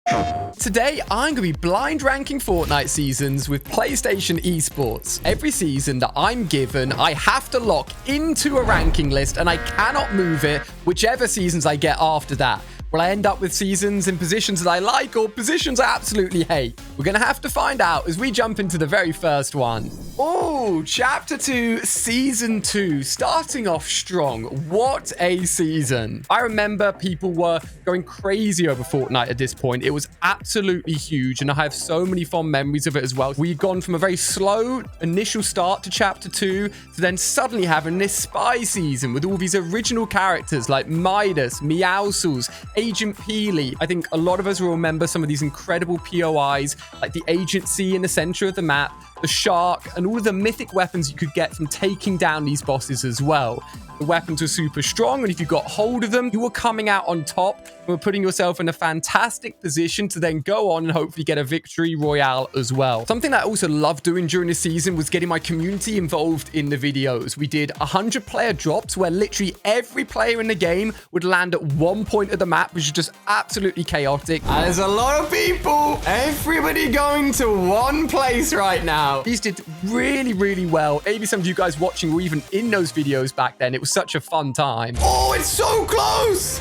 Today, I'm going to be blind ranking Fortnite seasons with PlayStation Esports. Every season that I'm given, I have to lock into a ranking list and I cannot move it whichever seasons I get after that. Will I end up with seasons in positions that I like or positions I absolutely hate? We're going to have to find out as we jump into the very first one. Oh, Chapter 2, Season 2, starting off strong. What a season. I remember people were going crazy over Fortnite at this point. It was absolutely huge, and I have so many fond memories of it as well. We've gone from a very slow initial start to Chapter 2 to then suddenly having this spy season with all these original characters like Midas, Meowscles, Agent Peely. I think a lot of us will remember some of these incredible POIs like the agency in the center of the map, the shark, and all of the mythic weapons you could get from taking down these bosses as well. The weapons were super strong, and if you got hold of them, you were coming out on top and were putting yourself in a fantastic position to then go on and hopefully get a victory royale as well. Something that I also loved doing during the season was getting my community involved in the videos. We did 100 player drops where literally every player in the game would land at one point of the map, which is just absolutely chaotic. There's a lot of people, everybody going to one place right now. These did really, really well. Maybe some of you guys watching were even in those videos back then. It was such a fun time. Oh, it's so close.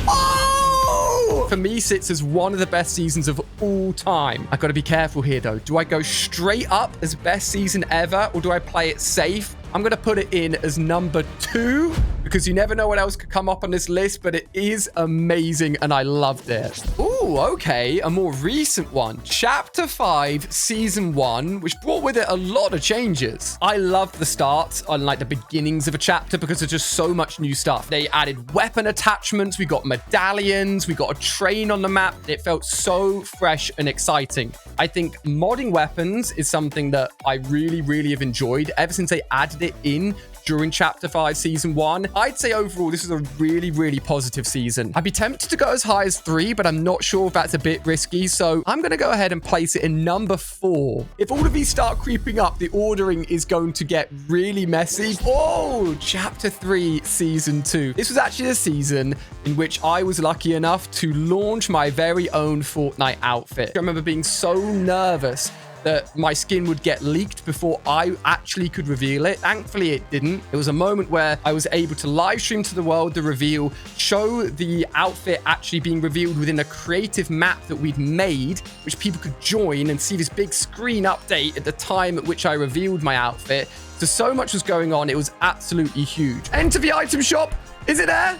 Oh! For me, sits as one of the best seasons of all time. I've got to be careful here, though. Do I go straight up as best season ever, or do I play it safe? I'm going to put it in as number 2 because you never know what else could come up on this list, but it is amazing and I loved it. Ooh, okay. A more recent one. Chapter 5, Season 1, which brought with it a lot of changes. I loved the start on like the beginnings of a chapter because there's just so much new stuff. They added weapon attachments. We got medallions. We got a train on the map. It felt so fresh and exciting. I think modding weapons is something that I really, really have enjoyed ever since they added it in during Chapter 5, Season 1. I'd say overall, this is a really, really positive season. I'd be tempted to go as high as 3, but I'm not sure if that's a bit risky, so I'm going to go ahead and place it in number 4. If all of these start creeping up, the ordering is going to get really messy. Oh, Chapter 3, Season 2. This was actually a season in which I was lucky enough to launch my very own Fortnite outfit. I remember being so nervous that my skin would get leaked before I actually could reveal it. Thankfully, it didn't. It was a moment where I was able to live stream to the world the reveal, show the outfit actually being revealed within a creative map that we'd made, which people could join and see this big screen update at the time at which I revealed my outfit. So much was going on. It was absolutely huge. Enter the item shop. Is it there?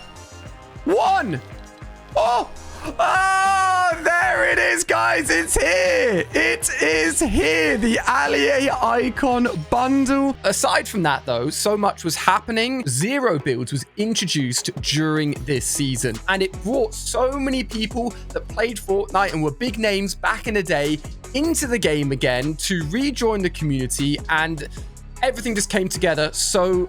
1. Oh! Oh, there it is, guys. It's here. It is here. The Allier Icon bundle. Aside from that, though, so much was happening. Zero builds was introduced during this season, and it brought so many people that played Fortnite and were big names back in the day into the game again to rejoin the community, and everything just came together so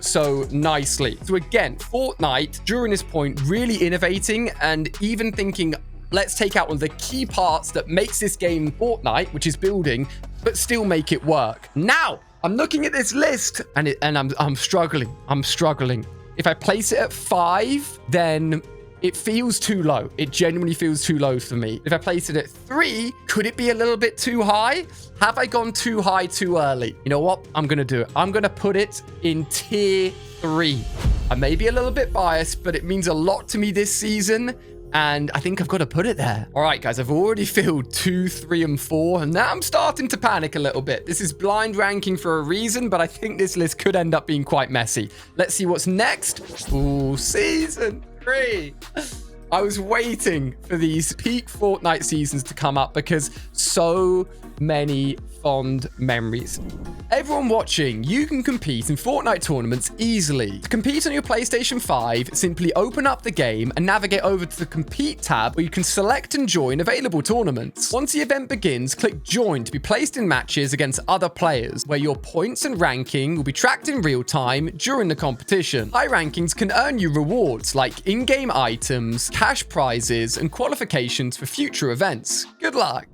nicely. So again, Fortnite during this point really innovating and even thinking, let's take out one of the key parts that makes this game Fortnite, which is building, but still make it work. Now, I'm looking at this list and I'm struggling. I'm struggling. If I place it at 5, then it feels too low. It genuinely feels too low for me. If I place it at 3, could it be a little bit too high? Have I gone too high too early? You know what? I'm going to do it. I'm going to put it in tier 3. I may be a little bit biased, but it means a lot to me this season, and I think I've got to put it there. All right, guys, I've already filled 2, 3, and 4, and now I'm starting to panic a little bit. This is blind ranking for a reason, but I think this list could end up being quite messy. Let's see what's next. Ooh, Season 3. I was waiting for these peak Fortnite seasons to come up because so many fond memories. Everyone watching, you can compete in Fortnite tournaments easily. To compete on your PlayStation 5, simply open up the game and navigate over to the Compete tab where you can select and join available tournaments. Once the event begins, click Join to be placed in matches against other players, where your points and ranking will be tracked in real time during the competition. High rankings can earn you rewards like in-game items, cash prizes, and qualifications for future events. Good luck!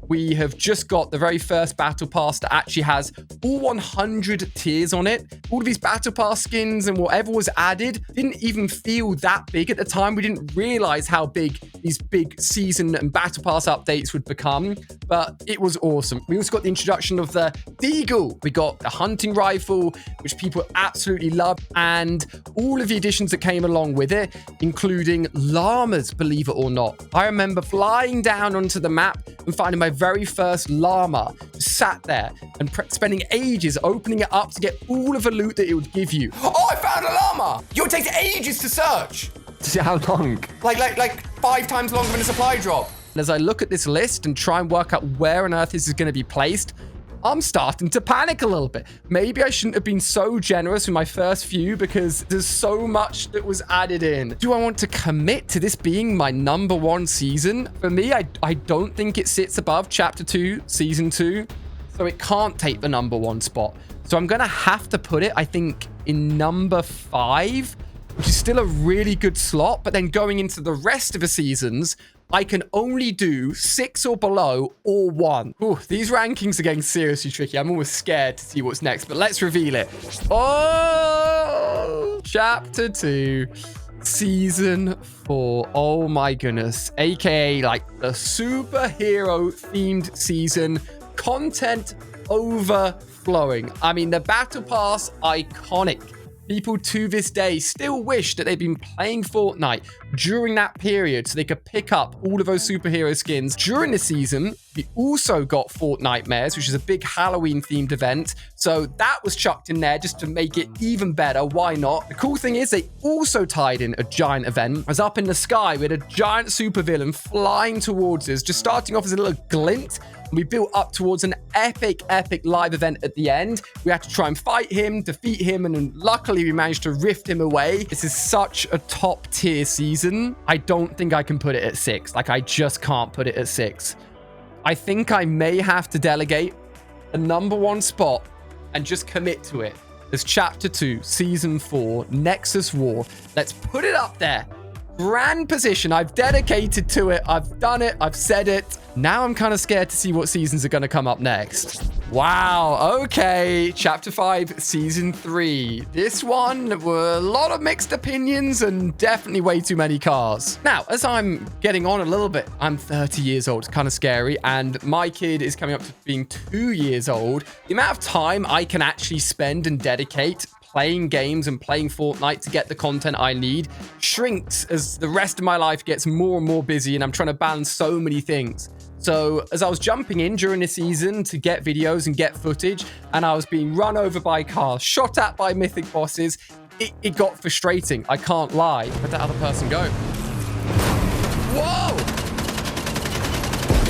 we have just got the very first battle pass that actually has all 100 tiers on it. All of these battle pass skins and whatever was added didn't even feel that big at the time. We didn't realize how big these big season and battle pass updates would become, but it was awesome. We also got the introduction of the Deagle. We got the hunting rifle, which people absolutely love, and all of the additions that came along with it, including llamas, believe it or not. I remember flying down onto the map and finding my very first llama, just sat there and spending ages opening it up to get all of the loot that it would give you. Oh, I found a llama! It would take ages to search. How long? Like 5 times longer than a supply drop. And as I look at this list and try and work out where on earth this is going to be placed, I'm starting to panic a little bit. Maybe I shouldn't have been so generous with my first few because there's so much that was added in. Do I want to commit to this being my number 1 season? For me, I don't think it sits above Chapter 2, Season 2. So it can't take the number 1 spot. So I'm going to have to put it, I think, in number 5, which is still a really good slot. But then going into the rest of the seasons, I can only do 6 or below or 1. Ooh, these rankings are getting seriously tricky. I'm almost scared to see what's next, but let's reveal it. Oh, Chapter 2, Season 4. Oh my goodness. AKA like the superhero themed season. Content overflowing. I mean, the Battle Pass, iconic. People to this day still wish that they'd been playing Fortnite during that period so they could pick up all of those superhero skins. During the season, we also got Fortnitemares, which is a big Halloween-themed event. So that was chucked in there just to make it even better. Why not? The cool thing is they also tied in a giant event. As up in the sky, we had a giant supervillain flying towards us, just starting off as a little glint. We built up towards an epic live event at the end. We had to try and fight him, defeat him, and then luckily we managed to rift him away. This is such a top tier season. I don't think I can put it at 6. Like, I just can't put it at 6. I think I may have to delegate a number 1 spot and just commit to it. As Chapter 2, Season 4, Nexus War. Let's put it up there. Grand position. I've dedicated to it. I've done it. I've said it. Now I'm kind of scared to see what seasons are going to come up next. Wow. Okay. Chapter 5, Season 3. This one were a lot of mixed opinions and definitely way too many cars. Now, as I'm getting on a little bit, I'm 30 years old. It's kind of scary. And my kid is coming up to being 2 years old. The amount of time I can actually spend and dedicate playing games and playing Fortnite to get the content I need shrinks as the rest of my life gets more and more busy and I'm trying to balance so many things. So as I was jumping in during the season to get videos and get footage and I was being run over by cars, shot at by mythic bosses, it got frustrating. I can't lie. Where'd that other person go? Whoa!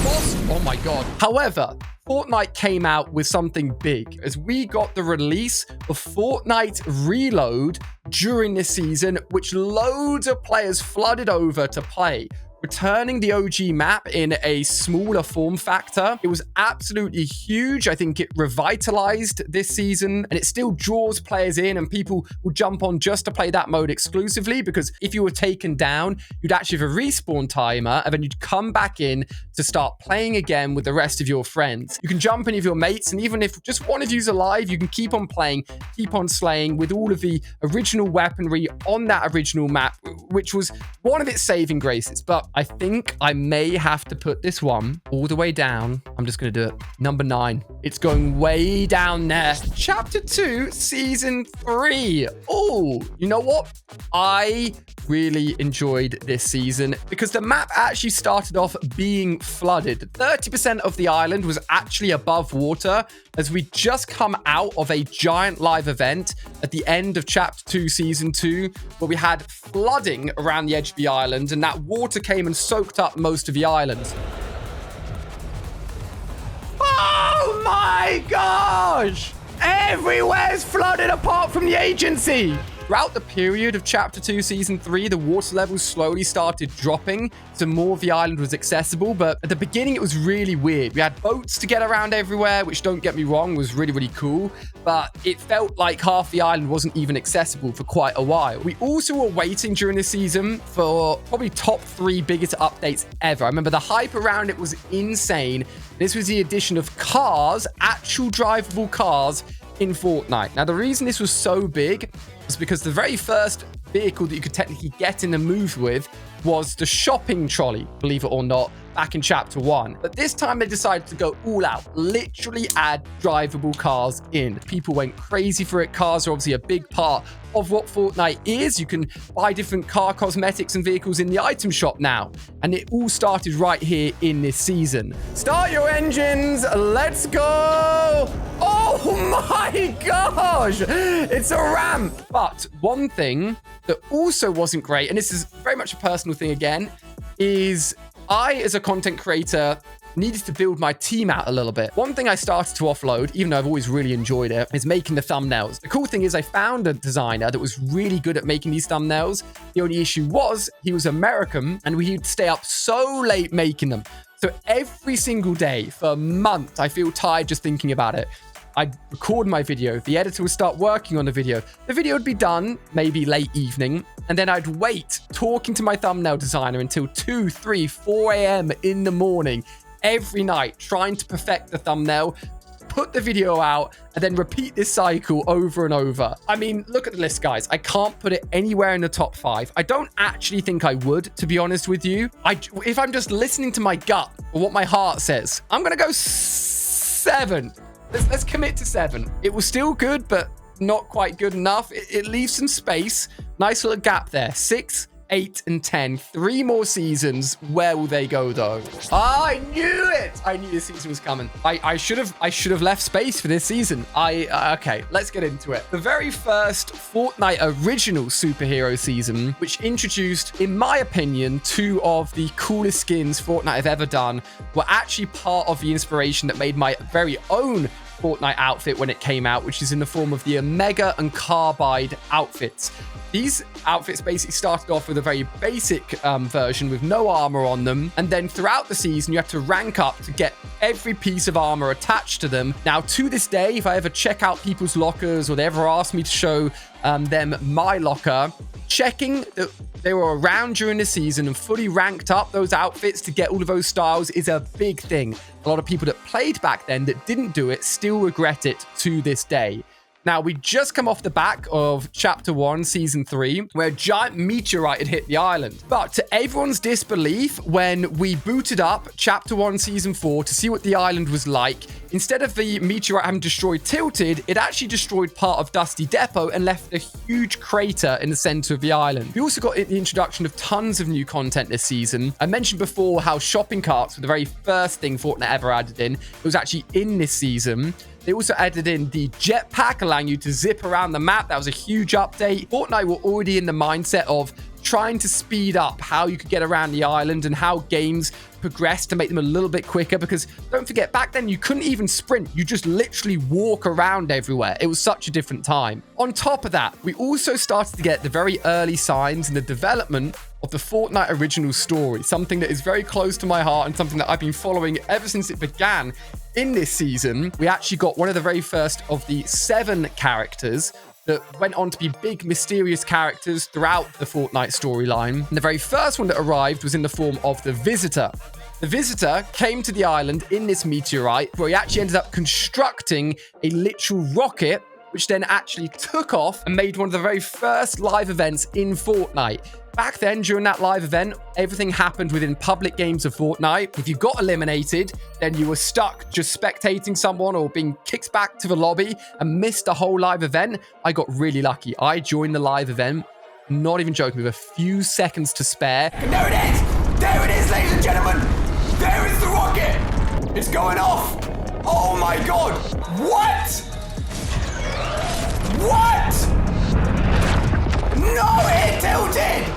Boss? Oh my God. However, Fortnite came out with something big as we got the release of Fortnite Reload during this season, which loads of players flooded over to play, returning the OG map in a smaller form factor. It was absolutely huge. I think it revitalized this season and it still draws players in and people will jump on just to play that mode exclusively because if you were taken down, you'd actually have a respawn timer and then you'd come back in to start playing again with the rest of your friends. You can jump in with your mates and even if just one of you's alive, you can keep on playing, keep on slaying with all of the original weaponry on that original map, which was one of its saving graces. But I think I may have to put this one all the way down. I'm just going to do it. Number 9. It's going way down there. Chapter 2, Season 3. Oh, you know what? I really enjoyed this season because the map actually started off being flooded. 30% of the island was actually above water as we just come out of a giant live event at the end of Chapter 2, Season 2, where we had flooding around the edge of the island and that water came and soaked up most of the island. Oh my gosh! Everywhere's flooded apart from the agency. Throughout the period of Chapter 2, Season 3, the water levels slowly started dropping, so more of the island was accessible, but at the beginning, it was really weird. We had boats to get around everywhere, which, don't get me wrong, was really, really cool, but it felt like half the island wasn't even accessible for quite a while. We also were waiting during this season for probably top 3 biggest updates ever. I remember the hype around it was insane. This was the addition of cars, actual drivable cars, in Fortnite. Now, the reason this was so big was because the very first vehicle that you could technically get in the move with was the shopping trolley, believe it or not, back in Chapter 1. But this time they decided to go all out, literally add drivable cars in. People went crazy for it. Cars are obviously a big part of what Fortnite is. You can buy different car cosmetics and vehicles in the item shop now. And it all started right here in this season. Start your engines. Let's go. Oh my gosh. It's a ramp. But one thing that also wasn't great, and this is very much a personal thing again, is I, as a content creator, needed to build my team out a little bit. One thing I started to offload, even though I've always really enjoyed it, is making the thumbnails. The cool thing is I found a designer that was really good at making these thumbnails. The only issue was he was American and we'd stay up so late making them. So every single day for months, I feel tired just thinking about it. I'd record my video. The editor would start working on the video. The video would be done maybe late evening. And then I'd wait talking to my thumbnail designer until 2, 3, 4 a.m. in the morning every night, trying to perfect the thumbnail, put the video out, and then repeat this cycle over and over. I mean, look at the list, guys. I can't put it anywhere in the top 5. I don't actually think I would, to be honest with you. If I'm just listening to my gut or what my heart says, I'm going to go 7. Let's commit to 7. It was still good, but not quite good enough. It leaves some space. Nice little gap there. 6, 8, and 10. 3 more seasons. Where will they go, though? I knew it! I knew this season was coming. I should have left space for this season. Okay, let's get into it. The very first Fortnite original superhero season, which introduced, in my opinion, 2 of the coolest skins Fortnite have ever done, were actually part of the inspiration that made my very own Fortnite outfit when it came out, which is in the form of the Omega and Carbide outfits. These outfits basically started off with a very basic version with no armor on them. And then throughout the season, you have to rank up to get every piece of armor attached to them. Now, to this day, if I ever check out people's lockers or they ever ask me to show them my locker, checking that they were around during the season and fully ranked up those outfits to get all of those styles is a big thing. A lot of people that played back then that didn't do it still regret it to this day. Now, we just come off the back of Chapter 1, Season 3, where a giant meteorite had hit the island. But to everyone's disbelief, when we booted up Chapter 1, Season 4 to see what the island was like, instead of the meteorite having destroyed Tilted, it actually destroyed part of Dusty Depot and left a huge crater in the center of the island. We also got the introduction of tons of new content this season. I mentioned before how shopping carts were the very first thing Fortnite ever added in. It was actually in this season. They also added in the jetpack, allowing you to zip around the map. That was a huge update. Fortnite were already in the mindset of trying to speed up how you could get around the island and how games progressed to make them a little bit quicker, because don't forget, back then you couldn't even sprint. You just literally walk around everywhere. It was such a different time. On top of that, we also started to get the very early signs in the development of the Fortnite original story, something that is very close to my heart and something that I've been following ever since it began. In this season, we actually got one of the very first of the 7 characters that went on to be big, mysterious characters throughout the Fortnite storyline. And the very first one that arrived was in the form of the Visitor. The Visitor came to the island in this meteorite, where he actually ended up constructing a literal rocket, which then actually took off and made one of the very first live events in Fortnite. Back then, during that live event, everything happened within public games of Fortnite. If you got eliminated, then you were stuck just spectating someone or being kicked back to the lobby and missed the whole live event. I got really lucky. I joined the live event, not even joking, with a few seconds to spare. And there it is! There it is, ladies and gentlemen! There is the rocket! It's going off! Oh my god! What? What? No, it tilted!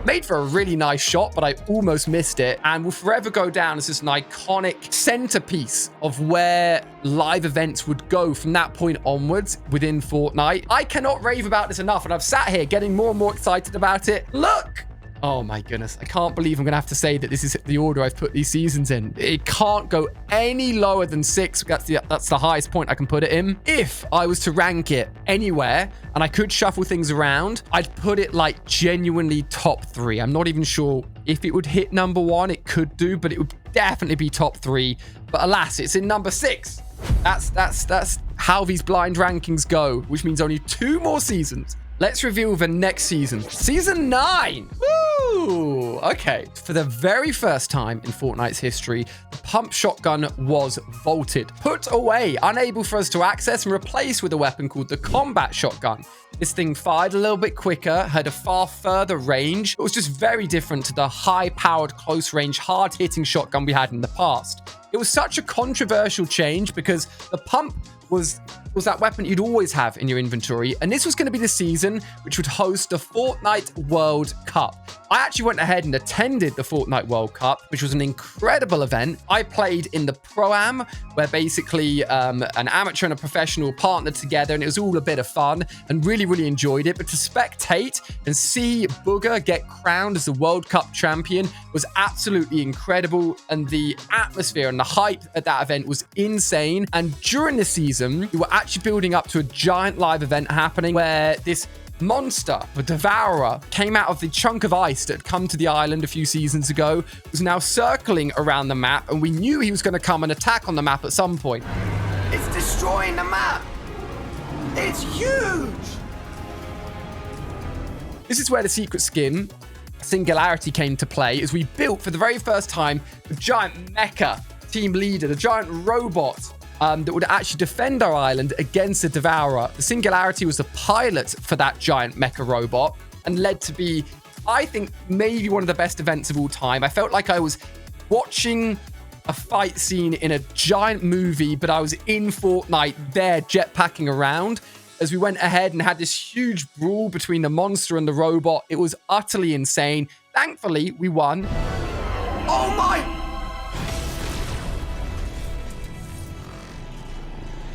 Made for a really nice shot, but I almost missed it, and will forever go down as just an iconic centerpiece of where live events would go from that point onwards within Fortnite. I cannot rave about this enough, and I've sat here getting more and more excited about it. Look! Oh my goodness. I can't believe I'm going to have to say that this is the order I've put these seasons in. It can't go any lower than 6. That's the highest point I can put it in. If I was to rank it anywhere and I could shuffle things around, I'd put it like genuinely top 3. I'm not even sure if it would hit number 1. It could do, but it would definitely be top 3. But alas, it's in number 6. That's how these blind rankings go, which means only 2 more seasons. Let's reveal the next season. Season 9. Woo! Okay. For the very first time in Fortnite's history, the pump shotgun was vaulted, put away, unable for us to access, and replaced with a weapon called the combat shotgun. This thing fired a little bit quicker, had a far further range. It was just very different to the high-powered, close-range, hard-hitting shotgun we had in the past. It was such a controversial change because the pump was that weapon you'd always have in your inventory, and this was going to be the season which would host the Fortnite World Cup. I actually went ahead and attended the Fortnite World Cup, which was an incredible event. I played in the Pro-Am, where basically an amateur and a professional partnered together, and it was all a bit of fun, and really enjoyed it. But to spectate and see Booger get crowned as the World Cup champion was absolutely incredible, and the atmosphere and the hype at that event was insane. And during the season, we were actually building up to a giant live event happening where this monster, the Devourer, came out of the chunk of ice that had come to the island a few seasons ago, was now circling around the map, and we knew he was going to come and attack on the map at some point. It's destroying the map. It's huge. This is where the secret skin, Singularity, came to play, as we built for the very first time the giant mecha team leader, the giant robot that would actually defend our island against the Devourer. The Singularity was the pilot for that giant mecha robot and led to be, I think, maybe one of the best events of all time. I felt like I was watching a fight scene in a giant movie, but I was in Fortnite there jetpacking around as we went ahead and had this huge brawl between the monster and the robot. It was utterly insane. Thankfully, we won. Oh my!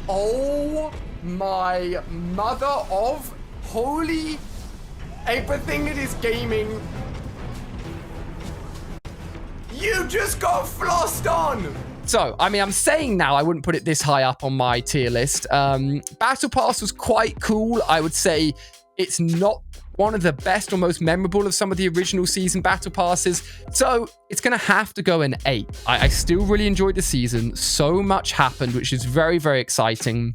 Oh my mother of holy everything that is gaming. You just got flossed on! So, I mean, I'm saying now I wouldn't put it this high up on my tier list. Battle Pass was quite cool. I would say it's not one of the best or most memorable of some of the original season Battle Passes. So it's going to have to go an 8. I still really enjoyed the season. So much happened, which is very exciting.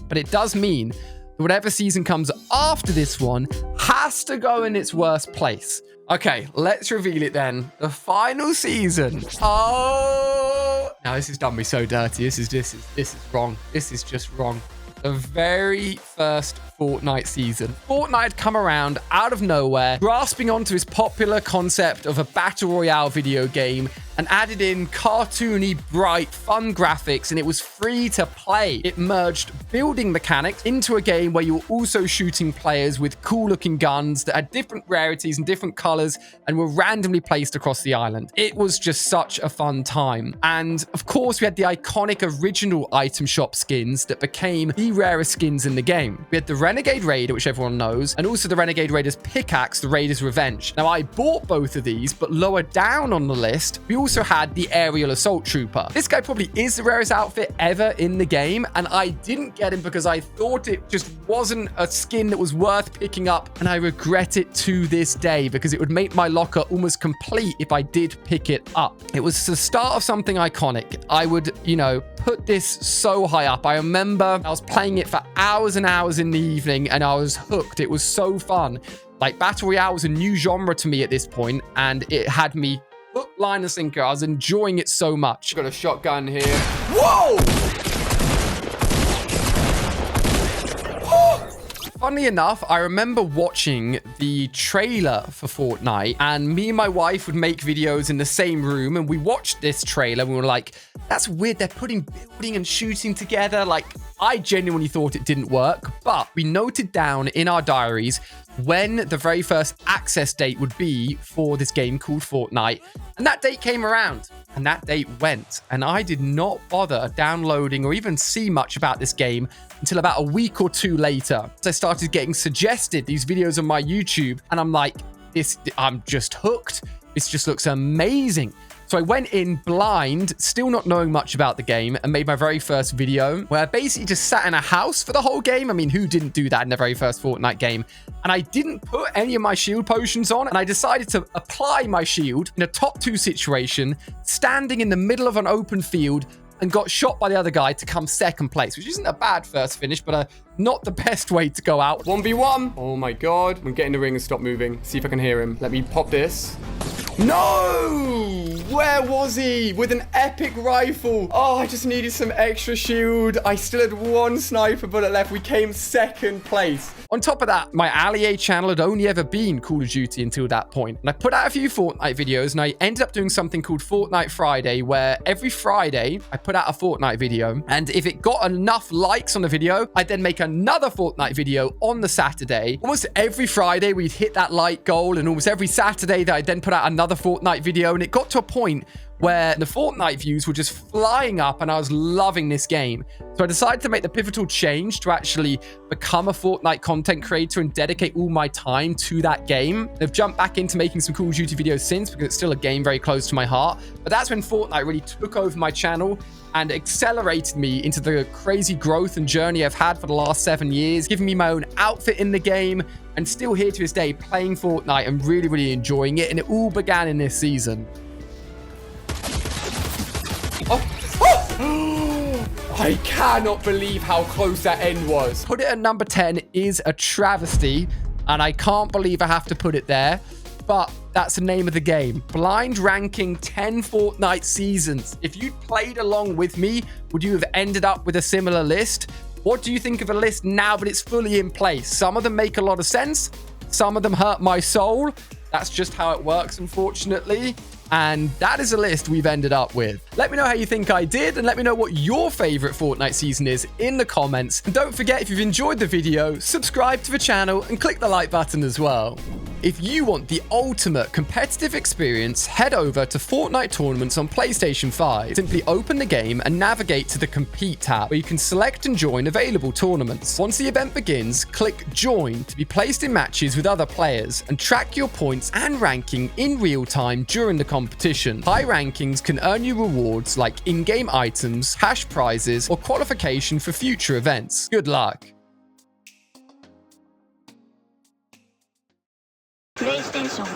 But it does mean that whatever season comes after this one has to go in its worst place. Okay, let's reveal it then. The final season. Oh, now this has done me so dirty. This is wrong. This is just wrong. The very first Fortnite season. Fortnite had come around out of nowhere, grasping onto his popular concept of a battle royale video game and added in cartoony, bright, fun graphics, and it was free to play. It merged building mechanics into a game where you were also shooting players with cool looking guns that had different rarities and different colors and were randomly placed across the island. It was just such a fun time. And of course, we had the iconic original item shop skins that became the rarest skins in the game. We had the Renegade Raider, which everyone knows, and also the Renegade Raider's pickaxe, the Raider's Revenge. Now, I bought both of these, but lower down on the list, we also had the Aerial Assault Trooper. This guy probably is the rarest outfit ever in the game, and I didn't get him because I thought it just wasn't a skin that was worth picking up, and I regret it to this day because it would make my locker almost complete if I did pick it up. It was the start of something iconic. I would, put this so high up. I remember I was playing it for hours and hours in the evening, and I was hooked. It was so fun. Like, Battle Royale was a new genre to me at this point, and it had me hook, line, and sinker. I was enjoying it so much. Got a shotgun here. Whoa! Funnily enough, I remember watching the trailer for Fortnite, and me and my wife would make videos in the same room, and we watched this trailer, and we were like, that's weird, they're putting building and shooting together. Like, I genuinely thought it didn't work, but we noted down in our diaries when the very first access date would be for this game called Fortnite. And that date came around and that date went. And I did not bother downloading or even see much about this game until about a week or two later. So I started getting suggested these videos on my YouTube and I'm like, I'm just hooked. This just looks amazing. So I went in blind, still not knowing much about the game, and made my very first video where I basically just sat in a house for the whole game. I mean, who didn't do that in their very first Fortnite game? And I didn't put any of my shield potions on, and I decided to apply my shield in a top 2 situation, standing in the middle of an open field, and got shot by the other guy to come second place, which isn't a bad first finish, but not the best way to go out. 1v1. Oh my god. I'm getting the ring and stop moving. See if I can hear him. Let me pop this. No! Where was he? With an epic rifle. Oh, I just needed some extra shield. I still had 1 sniper bullet left. We came second place. On top of that, my Allier channel had only ever been Call of Duty until that point. And I put out a few Fortnite videos, and I ended up doing something called Fortnite Friday, where every Friday I put out a Fortnite video. And if it got enough likes on the video, I'd then make another Fortnite video on the Saturday. Almost every Friday, we'd hit that like goal. And almost every Saturday that I'd then put out another Fortnite video. And it got to a point where the Fortnite views were just flying up and I was loving this game. So I decided to make the pivotal change to actually become a Fortnite content creator and dedicate all my time to that game. I've jumped back into making some Call of Duty videos since because it's still a game very close to my heart. But that's when Fortnite really took over my channel and accelerated me into the crazy growth and journey I've had for the last 7 years, giving me my own outfit in the game, and still here to this day playing Fortnite and really, really enjoying it. And it all began in this season. Oh. I cannot believe how close that end was. Put it at number 10 is a travesty, and I can't believe I have to put it there, but that's the name of the game. Blind ranking 10 Fortnite seasons. If you'd played along with me, would you have ended up with a similar list? What do you think of a list now that it's fully in place? Some of them make a lot of sense. Some of them hurt my soul. That's just how it works, unfortunately. And that is a list we've ended up with. Let me know how you think I did, and let me know what your favorite Fortnite season is in the comments. And don't forget, if you've enjoyed the video, subscribe to the channel and click the like button as well. If you want the ultimate competitive experience, head over to Fortnite tournaments on PlayStation 5. Simply open the game and navigate to the Compete tab, where you can select and join available tournaments. Once the event begins, click Join to be placed in matches with other players and track your points and ranking in real time during the competition. High rankings can earn you rewards like in-game items, cash prizes, or qualification for future events. Good luck! PlayStation